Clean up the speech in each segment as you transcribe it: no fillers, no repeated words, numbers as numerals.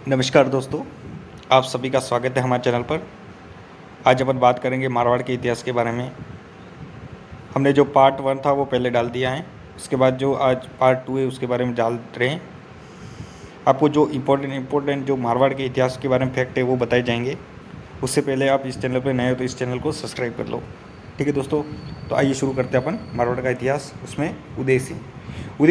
नमस्कार दोस्तों, आप सभी का स्वागत है हमारे चैनल पर। आज अपन बात करेंगे मारवाड़ के इतिहास के बारे में। हमने जो पार्ट 1 था वो पहले डाल दिया है, उसके बाद जो आज पार्ट 2 है उसके बारे में डाल रहे हैं। आपको जो इम्पोर्टेंट जो मारवाड़ के इतिहास के बारे में फैक्ट है वो बताए जाएंगे। उससे पहले आप इस चैनल पर नए हो तो इस चैनल को सब्सक्राइब कर लो। ठीक है दोस्तों, तो आइए शुरू करते हैं अपन मारवाड़ का इतिहास। उसमें उदय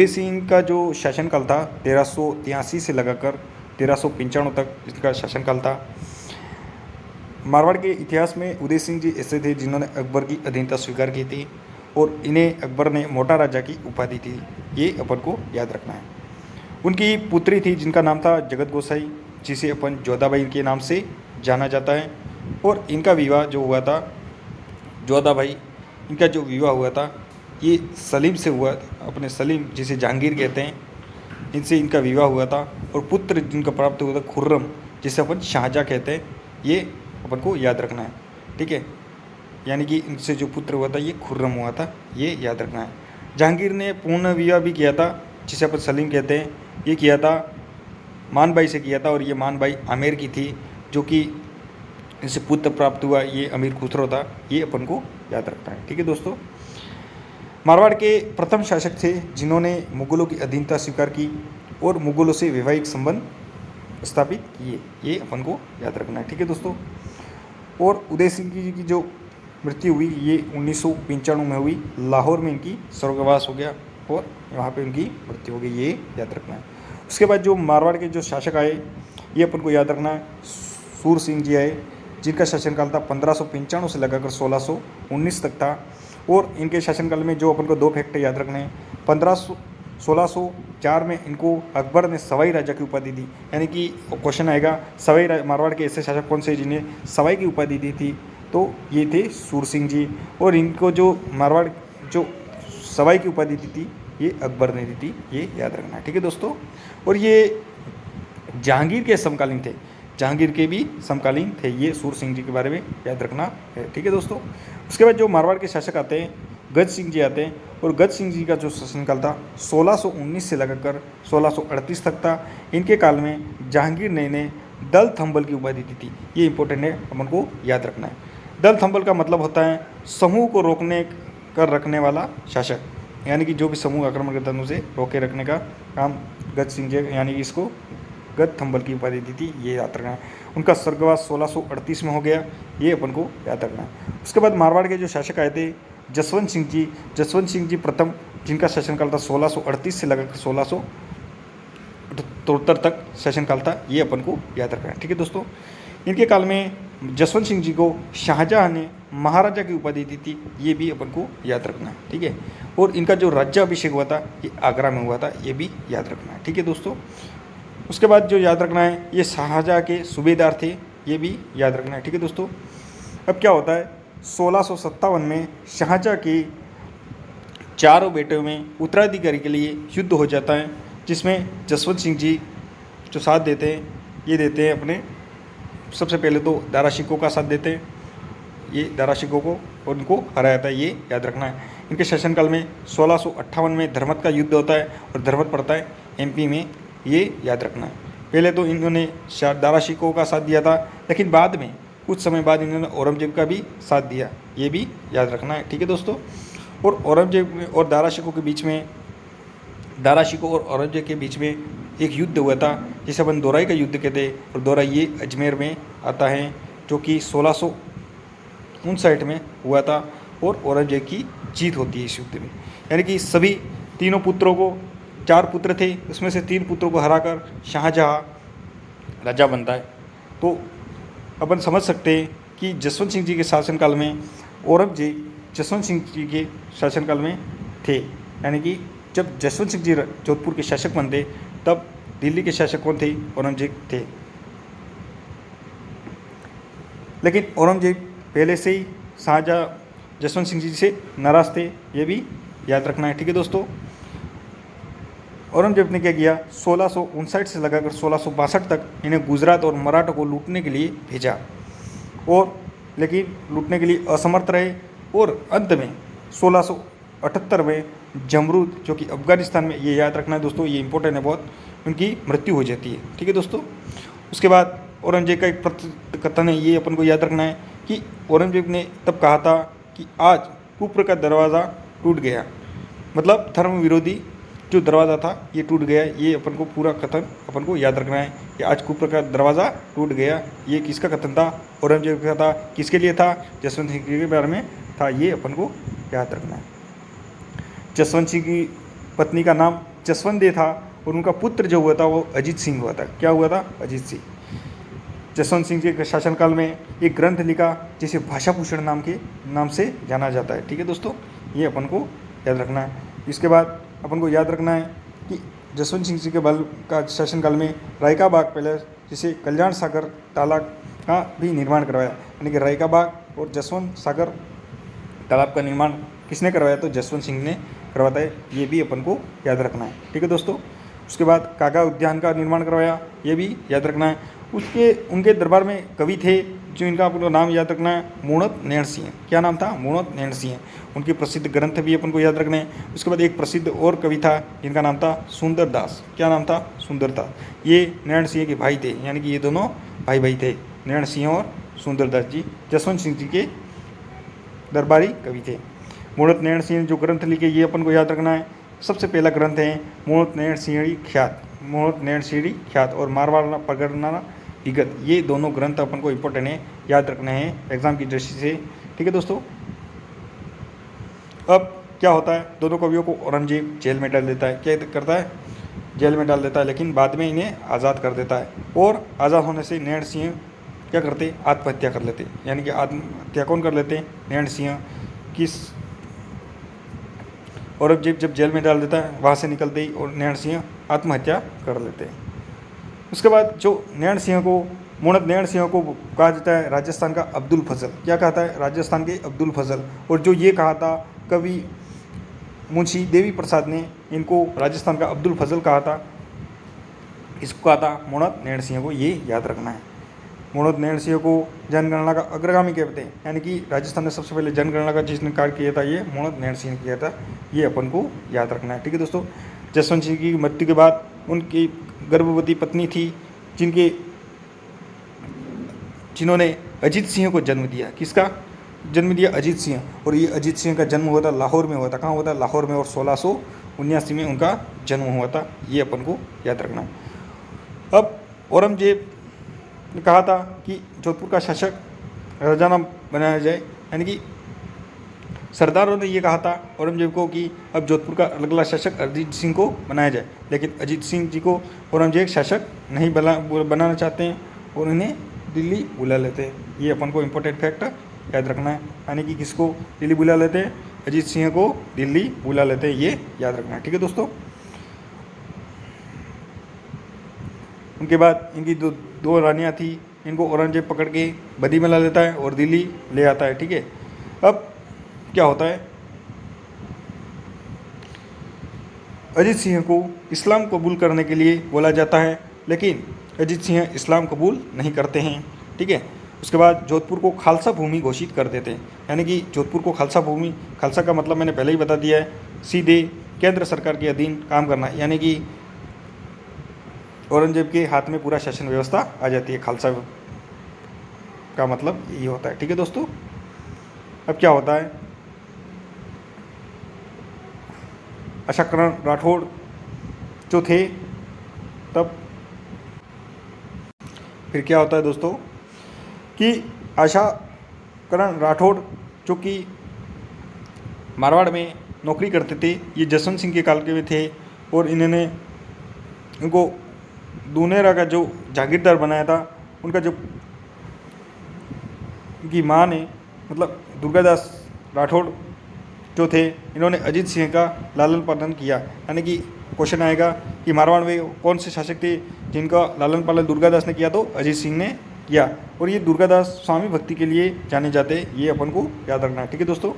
सिंह का जो शासनकाल था 1383 से लगाकर 1395 तक इसका शासनकाल था। मारवाड़ के इतिहास में उदय सिंह जी ऐसे थे जिन्होंने अकबर की अधीनता स्वीकार की थी और इन्हें अकबर ने मोटा राजा की उपाधि थी। ये अपन को याद रखना है। उनकी पुत्री थी जिनका नाम था जगत गोसाई, जिसे अपन जोधाबाई के नाम से जाना जाता है। और इनका विवाह जो हुआ था जोधाबाई, इनका जो विवाह हुआ था ये सलीम से हुआ। अपने सलीम जिसे जहांगीर कहते हैं, इनसे इनका विवाह हुआ था। और पुत्र जिनका प्राप्त हुआ था खुर्रम, जिसे अपन शाहजहाँ कहते हैं। ये अपन को याद रखना है, ठीक है। यानी कि इनसे जो पुत्र हुआ था ये खुर्रम हुआ था, ये याद रखना है। जहांगीर ने पूर्ण विवाह भी किया था, जिसे अपन सलीम कहते हैं। ये किया था मानबाई से किया था और ये मानबाई आमेर की थी, जो कि इनसे पुत्र प्राप्त हुआ ये अमीर खुसरो था। ये अपन को याद रखना है, ठीक है दोस्तों। मारवाड़ के प्रथम शासक थे जिन्होंने मुगलों की अधीनता स्वीकार की और मुगलों से वैवाहिक संबंध स्थापित किए। ये अपन को याद रखना है, ठीक है दोस्तों। और उदय सिंह जी की जो मृत्यु हुई ये 1995 में हुई। लाहौर में इनकी स्वर्गवास हो गया और वहाँ पे उनकी मृत्यु हो गई, ये याद रखना है। उसके बाद जो मारवाड़ के जो शासक आए ये अपन को याद रखना है। सूर सिंह जी आए, जिनका शासनकाल था 1595 से लगाकर 1619 तक था। और इनके शासनकाल में जो अपन को दो फैक्ट याद रखने हैं। 1604 में इनको अकबर ने सवाई राजा की उपाधि दी। यानी कि क्वेश्चन आएगा मारवाड़ के ऐसे शासक कौन से जिन्हें सवाई की उपाधि दी थी, तो ये थे सूर सिंह जी। और इनको जो मारवाड़ जो सवाई की उपाधि दी थी ये अकबर ने दी थी, ये याद रखना है, ठीक है दोस्तों। और ये जहांगीर के समकालीन थे, जहांगीर के भी समकालीन थे। ये सूर सिंह जी के बारे में याद रखना है, ठीक है दोस्तों। उसके बाद जो मारवाड़ के शासक आते हैं गज सिंह जी आते हैं। और गज सिंह जी का जो शासनकाल था 1619 से लगाकर 1638 तक था। इनके काल में जहांगीर ने इन्हें दल थंबल की उपाधि दी थी। ये इंपॉर्टेंट है, अपन को याद रखना है। दल थंबल का मतलब होता है समूह को रोकने कर रखने वाला शासक, यानी कि जो भी समूह आक्रमण करता है उसे रोके रखने का काम गज सिंह जी, यानी कि इसको गद थंबल की उपाधि दी थी, ये याद रखना है। उनका स्वर्गवास 1638 में हो गया, ये अपन को याद रखना है। उसके बाद मारवाड़ के जो शासक आए थे जसवंत सिंह जी प्रथम, जिनका शासनकाल था 1638 से लगाकर 1673 तक शासनकाल था, ये अपन को याद रखना है, ठीक है दोस्तों। इनके काल में जसवंत सिंह जी को शाहजहाँ ने महाराजा की उपाधि दी थी, ये भी अपन को याद रखना है, ठीक है। और इनका जो राज्याभिषेक हुआ था ये आगरा में हुआ था, ये भी याद रखना है, ठीक है दोस्तों। उसके बाद जो याद रखना है ये शाहजहाँ के सूबेदार थे, ये भी याद रखना है, ठीक है दोस्तों। अब क्या होता है 1657 में शाहजहाँ के चारों बेटों में उत्तराधिकारी के लिए युद्ध हो जाता है, जिसमें जसवंत सिंह जी जो साथ देते हैं ये देते हैं अपने, सबसे पहले तो दारा शिकोह का साथ देते हैं, ये दारा शिकोह को, और उनको हराया था, ये याद रखना है। इनके शासनकाल में 1658 में धर्मत का युद्ध होता है और धर्मत पड़ता है एमपी में, ये याद रखना है। पहले तो इन्होंने दारा शिकोह का साथ दिया था, लेकिन बाद में कुछ समय बाद इन्होंने औरंगजेब का भी साथ दिया, ये भी याद रखना है, ठीक है दोस्तों। और औरंगजेब और दारा शिकोह के बीच में, दारा शिकोह और औरंगजेब के बीच में एक युद्ध हुआ था जिसे अपन दोराई का युद्ध कहते हैं। और दोराई ये अजमेर में आता है, जो कि 1659 में हुआ था। और औरंगजेब की जीत होती है इस युद्ध में। यानी कि सभी तीनों पुत्रों को, 4 पुत्र थे उसमें से 3 पुत्रों को हराकर शाहजहाँ राजा बनता है। तो अपन समझ सकते हैं कि जसवंत सिंह जी के शासनकाल में औरंगजेब जसवंत सिंह जी के शासनकाल में थे। यानी कि जब जसवंत सिंह जी जोधपुर के शासक बनते तब दिल्ली के शासक कौन थे? औरंगजेब थे। लेकिन औरंगजेब पहले से ही शाहजहाँ जसवंत सिंह जी से नाराज़ थे, ये भी याद रखना है, ठीक है दोस्तों। औरंगजेब ने क्या किया 1659 से लगाकर 1662 तक इन्हें गुजरात और मराठा को लूटने के लिए भेजा, और लेकिन लूटने के लिए असमर्थ रहे। और अंत में 1678 में जमरूद, जो कि अफगानिस्तान में, ये याद रखना है दोस्तों, ये इंपॉर्टेंट है बहुत, उनकी मृत्यु हो जाती है, ठीक है दोस्तों। उसके बाद औरंगजेब का एक प्रसिद्ध कथन है, ये अपन को याद रखना है कि औरंगजेब ने तब कहा था कि आज कुफ्र का दरवाज़ा टूट गया, मतलब धर्म विरोधी जो दरवाज़ा था ये टूट गया। ये अपन को पूरा कथन अपन को याद रखना है कि आज कुफ्र का दरवाज़ा टूट गया। ये किसका कथन था? औरंगजेब का था। किसके लिए था? जसवंत सिंह के बारे में था। ये अपन को याद रखना है। जसवंत सिंह की पत्नी का नाम जसवंत था और उनका पुत्र जो हुआ था वो अजीत सिंह हुआ था। क्या हुआ था? अजीत सिंह। जसवंत सिंह के शासनकाल में एक ग्रंथ लिखा जिसे भाषा भूषण नाम से जाना जाता है। ठीक है दोस्तों, ये अपन को याद रखना है। इसके बाद अपन को याद रखना है कि जसवंत सिंह जी के बल का शासनकाल में रायका बाग पैलेस जिसे कल्याण सागर तालाब का भी निर्माण करवाया, यानी कि रायका बाग और जसवंत सागर तालाब का निर्माण किसने करवाया? तो जसवंत सिंह ने करवाता है। ये भी अपन को याद रखना है। ठीक है दोस्तों, उसके बाद कागा उद्यान का निर्माण करवाया, ये भी याद रखना है। उनके दरबार में कवि थे जो इनका आपको नाम याद रखना है, मूणत नैण सिंह। क्या नाम था? मूणत नैण सिंह। उनके प्रसिद्ध ग्रंथ भी अपन को याद रखने हैं। उसके बाद एक प्रसिद्ध और कवि था जिनका नाम था सुंदरदास। क्या नाम था? सुंदरदास। ये नैण सिंह के भाई थे, यानी कि ये दोनों भाई थे, नैण सिंह और सुंदरदास जी जसवंत सिंह जी के दरबारी कवि थे। मूणत नैण सिंह जो ग्रंथ लिखे ये अपन को याद रखना है। सबसे पहला ग्रंथ है मूणत नैण सिंहड़ी ख्यात, मूणत नैण सिंहड़ी ख्यात और मारवाड़ परगना विगत। ये दोनों ग्रंथ अपन को इंपॉर्टेंट है, याद रखने हैं एग्जाम की दृष्टि से। ठीक है दोस्तों, अब क्या होता है? दोनों कवियों को औरंगजेब जेल में डाल देता है। क्या करता है? जेल में डाल देता है, लेकिन बाद में इन्हें आज़ाद कर देता है। और आज़ाद होने से नैण सिंह क्या करते? आत्महत्या कर लेते। यानी कि आत्महत्या कौन कर लेते? नैण सिंह। किस औरंगजेब जब जेल में डाल देता है वहाँ से निकलते ही और नैण सिंह आत्महत्या कर लेते हैं। उसके बाद जो नैण सिंह को, मूणत नैण सिंह को कहा जाता है राजस्थान का अब्दुल फजल। क्या कहता है? राजस्थान के अब्दुल फजल। और जो ये कहा था कवि मुंशी देवी प्रसाद ने इनको राजस्थान का अब्दुल फजल कहा था। इसको कहा था मूणत नैण सिंह को, ये याद रखना है। मूणत नैण सिंह को जनगणना का अग्रगामी कहते हैं, यानी कि राजस्थान में सबसे पहले जनगणना का जिसने कार्य किया था ये मूणत नैण सिंह ने किया था। ये अपन को याद रखना है। ठीक है दोस्तों, जसवंत सिंह की मृत्यु के बाद उनकी गर्भवती पत्नी थी जिन्होंने अजीत सिंह को जन्म दिया। किसका जन्म दिया? अजीत सिंह। और ये अजीत सिंह का जन्म हुआ था लाहौर में हुआ था। कहाँ हुआ था? लाहौर में। और 1679 में उनका जन्म हुआ था। ये अपन को याद रखना है। अब औरंगजेब ने कहा था कि जोधपुर का शासक राजाना बनाया जाए, यानी कि सरदारों ने ये कहा था औरंगजेब को कि अब जोधपुर का अगला शासक अजीत सिंह को बनाया जाए। लेकिन अजीत सिंह जी को औरंगजेब शासक नहीं बनाना चाहते हैं और उन्हें दिल्ली बुला लेते हैं। ये अपन को इम्पोर्टेंट फैक्ट याद रखना है, यानी कि किसको दिल्ली बुला लेते हैं? अजीत सिंह को दिल्ली बुला लेते हैं। ये याद रखना है। ठीक है दोस्तों, उनके बाद इनकी दो रानियाँ थी, इनको औरंगजेब पकड़ के बदी में ला लेता है और दिल्ली ले आता है। ठीक है, अब क्या होता है? अजीत सिंह को इस्लाम कबूल करने के लिए बोला जाता है, लेकिन अजीत सिंह इस्लाम कबूल नहीं करते हैं। ठीक है, उसके बाद जोधपुर को खालसा भूमि घोषित कर देते हैं, यानी कि जोधपुर को खालसा भूमि, खालसा का मतलब मैंने पहले ही बता दिया है, सीधे केंद्र सरकार के अधीन काम करना, यानी कि औरंगजेब के हाथ में पूरा शासन व्यवस्था आ जाती है। खालसा का मतलब ये होता है। ठीक है दोस्तों, अब क्या होता है? आशाकरण राठौड़ जो थे तब फिर क्या होता है दोस्तों कि आशाकरण राठौड़ जो कि मारवाड़ में नौकरी करते थे, ये जसवंत सिंह के काल के में थे और इन्होंने इनको दुनेरा का जो जागीरदार बनाया था, उनका जो उनकी माँ ने मतलब दुर्गादास राठौड़ जो थे, इन्होंने अजीत सिंह का लालन पालन किया। यानी कि क्वेश्चन आएगा कि मारवाड़ में कौन से शासक थे जिनका लालन पालन दुर्गादास ने किया? तो अजीत सिंह ने किया। और ये दुर्गादास स्वामी भक्ति के लिए जाने जाते हैं, ये अपन को याद रखना है। ठीक है दोस्तों,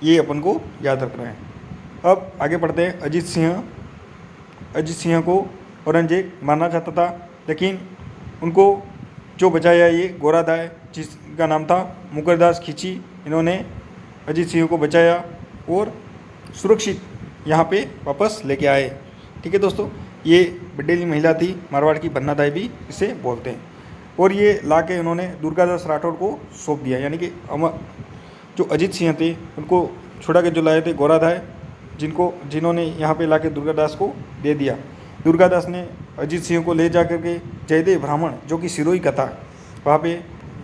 ये अपन को याद रखना है। अब आगे बढ़ते हैं। अजीत सिंह को औरंगजेब मारना चाहता था, लेकिन उनको जो बचाया ये गोरादाय, जिसका नाम था मुकरदास खींची, इन्होंने अजीत सिंह को बचाया और सुरक्षित यहाँ पे वापस लेके आए। ठीक है दोस्तों, ये बडेली महिला थी, मारवाड़ की भन्नादाई भी इसे बोलते हैं। और ये ला के उन्होंने दुर्गादास राठौड़ को सौंप दिया, यानी कि जो अजीत सिंह थे उनको छुड़ा के जो लाए थे गोराधाय, जिन्होंने यहाँ पे ला के दुर्गादास को दे दिया। दुर्गादास ने अजीत सिंह को ले जा करके जयदेव ब्राह्मण जो कि सिरोही का था वहाँ पे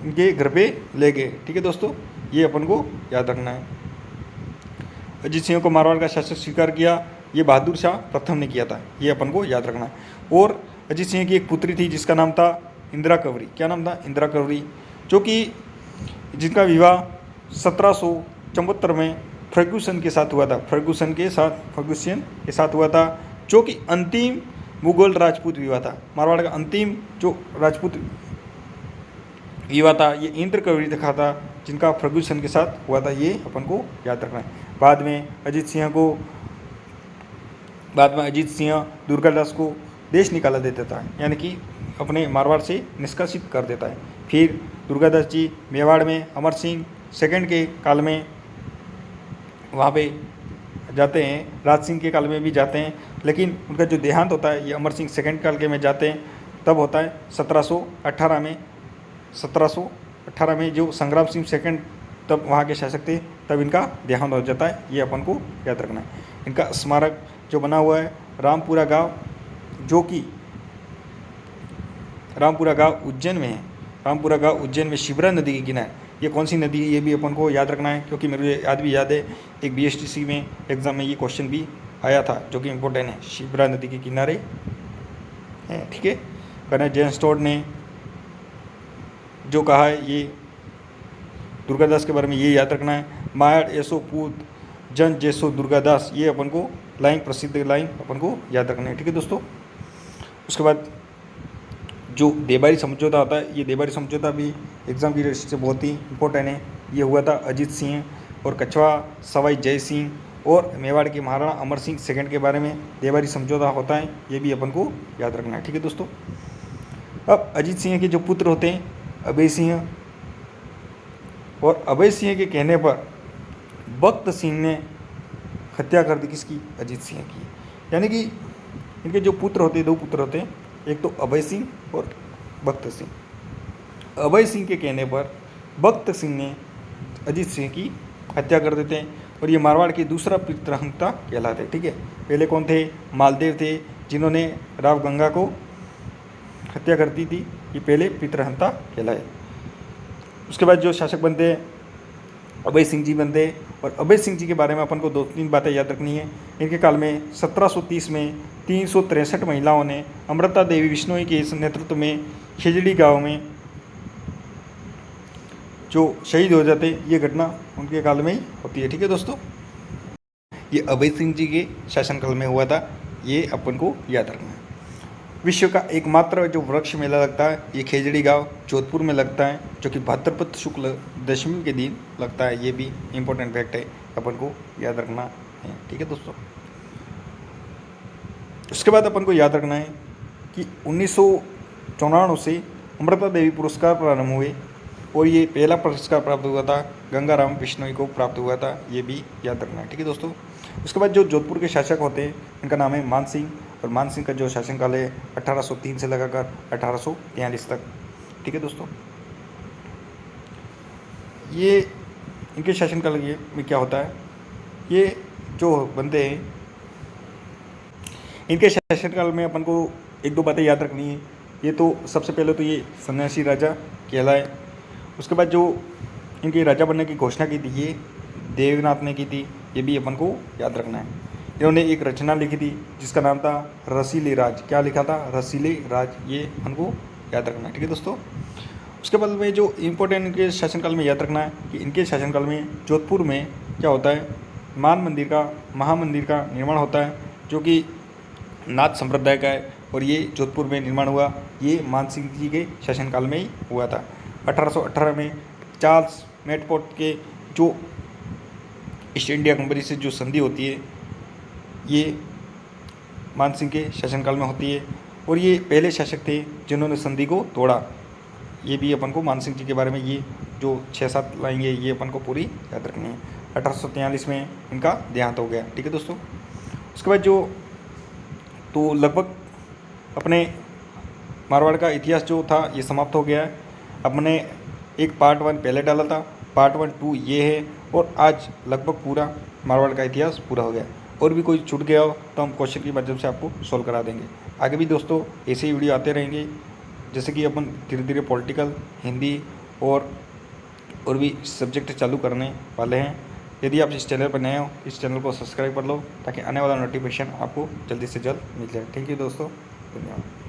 इनके घर पे ले गए। ठीक है दोस्तों, ये अपन को याद रखना है। अजीत सिंह को मारवाड़ का शासक स्वीकार किया, ये बहादुर शाह प्रथम ने किया था, ये अपन को याद रखना है। और अजीत सिंह की एक पुत्री थी जिसका नाम था इंदिरा कंवरी। क्या नाम था? इंदिरा कंवरी, जो कि जिनका विवाह 1774 में फर्ग्यूसन के साथ हुआ था। फर्ग्यूसन के साथ हुआ था, जो कि अंतिम मुगल राजपूत विवाह था। मारवाड़ का अंतिम जो राजपूत विवाह था ये इंद्र कंवरी दिखा था, जिनका फर्ग्यूसन के साथ हुआ था, ये अपन को याद रखना है। बाद में अजीत सिंह दुर्गादास को देश निकाला देता था, यानी कि अपने मारवाड़ से निष्कासित कर देता है। फिर दुर्गादास जी मेवाड़ में अमर सिंह सेकंड के काल में वहाँ पे जाते हैं, राज सिंह के काल में भी जाते हैं, लेकिन उनका जो देहांत होता है ये अमर सिंह सेकंड काल के में जाते हैं, तब होता है 1718 में जो संग्राम सिंह सेकंड तब वहाँ के शासक थे, तब इनका देहांत हो जाता है, ये अपन को याद रखना है। इनका स्मारक जो बना हुआ है रामपुरा गांव, जो कि रामपुरा गांव उज्जैन में है। रामपुरा गांव उज्जैन में शिप्रा नदी के किनारे। ये कौन सी नदी है ये भी अपन को याद रखना है, क्योंकि मेरे याद है एक BSTC में एग्ज़ाम में ये क्वेश्चन भी आया था, जो कि इम्पोर्टेंट है। शिप्रा नदी के किनारे है, ठीक है। कर्नल जेम्स टोड ने जो कहा है ये दुर्गादास के बारे में, ये याद रखना है। मायाड़ ऐसो पूत जन जैसो दुर्गादास, ये अपन को लाइन, प्रसिद्ध लाइन अपन को याद रखना है, ठीक है दोस्तों। उसके बाद जो देबारी समझौता होता है, ये देबारी समझौता भी एग्जाम की दृष्टि से बहुत ही इंपॉर्टेंट है। ये हुआ था अजीत सिंह और कछवा सवाई जय सिंह और मेवाड़ के महाराणा अमर सिंह सेकंड के बारे में देबारी समझौता होता है, ये भी अपन को याद रखना है, ठीक है दोस्तों। अब अजीत सिंह के जो पुत्र होते हैं अभय सिंह, और अभय सिंह के कहने पर भक्त सिंह ने हत्या कर दी, किसकी? अजीत सिंह की। यानी कि इनके जो पुत्र होते हैं, दो पुत्र होते हैं, एक तो अभय सिंह और भक्त सिंह। अभय सिंह के कहने पर भक्त सिंह ने अजीत सिंह की हत्या कर देते हैं, और ये मारवाड़ के दूसरा पितृहंता कहलाते, ठीक है। पहले कौन थे? मालदेव थे, जिन्होंने राव गंगा को हत्या कर दी थी, ये पहले पितृहंता कहलाए। उसके बाद जो शासक बनते हैं अभय सिंह जी बनते हैं, और अभय सिंह जी के बारे में अपन को 2-3 बातें याद रखनी है। इनके काल में 1730 में 363 महिलाओं ने अमृता देवी बिश्नोई के नेतृत्व में खेजड़ी गांव में जो शहीद हो जाते, ये घटना उनके काल में ही होती है, ठीक है दोस्तों। ये अभय सिंह जी के शासनकाल में हुआ था, ये अपन को याद रखना है। विश्व का एकमात्र जो वृक्ष मेला लगता है ये खेजड़ी गांव जोधपुर में लगता है, जो कि भाद्रपद शुक्ल दशमी के दिन लगता है, ये भी इम्पोर्टेंट फैक्ट है, अपन को याद रखना है, ठीक है दोस्तों। उसके बाद अपन को याद रखना है कि 1994 से अमृता देवी पुरस्कार प्रारंभ हुए, और ये पहला पुरस्कार प्राप्त हुआ था गंगाराम बिश्नोई को प्राप्त हुआ था, ये भी याद रखना है, ठीक है दोस्तों। उसके बाद जो जोधपुर के शासक होते हैं इनका नाम है मान सिंह, और मान सिंह का जो शासनकाल है 1803 से लगाकर 1843 तक, ठीक है दोस्तों। ये इनके शासनकाल में क्या होता है, ये जो बनते हैं इनके शासनकाल में अपन को 1-2 बातें याद रखनी है। ये तो सबसे पहले तो ये सन्यासी राजा कहलाए। उसके बाद जो इनके राजा बनने की घोषणा की थी ये देवनाथ ने की थी, ये भी अपन को याद रखना है। इन्होंने एक रचना लिखी थी जिसका नाम था रसीले राज। क्या लिखा था? रसीले राज, ये अपन को याद रखना है, ठीक है दोस्तों। उसके बाद में जो इम्पोर्टेंट इनके शासनकाल में याद रखना है कि इनके शासनकाल में जोधपुर में क्या होता है, महामंदिर का निर्माण होता है, जो कि नाथ संप्रदाय का है, और ये जोधपुर में निर्माण हुआ। ये मान सिंह जी के शासनकाल में ही हुआ था। 1818 में चार्ल्स मेटफोर्ड के जो ईस्ट इंडिया कंपनी से जो संधि होती है ये मान सिंह के शासनकाल में होती है, और ये पहले शासक थे जिन्होंने संधि को तोड़ा। ये भी अपन को मान सिंह जी के बारे में ये जो 6-7 लाइन है ये अपन को पूरी याद रखनी है। 1843 में इनका देहांत हो गया, ठीक है दोस्तों। उसके बाद जो तो लगभग अपने मारवाड़ का इतिहास जो था ये समाप्त हो गया है। अपने एक पार्ट 1 पहले डाला था, पार्ट 1 2 ये है, और आज लगभग पूरा मारवाड़ का इतिहास पूरा हो गया। और भी कोई छूट गया हो तो हम क्वेश्चन की माध्यम से आपको सॉल्व करा देंगे। आगे भी दोस्तों ऐसे ही वीडियो आते रहेंगे, जैसे कि अपन धीरे धीरे पॉलिटिकल, हिंदी और भी सब्जेक्ट चालू करने वाले हैं। यदि आप इस चैनल पर नए हो, इस चैनल को सब्सक्राइब कर लो ताकि आने वाला नोटिफिकेशन आपको जल्दी से जल्द मिल जाए। थैंक यू दोस्तों, धन्यवाद।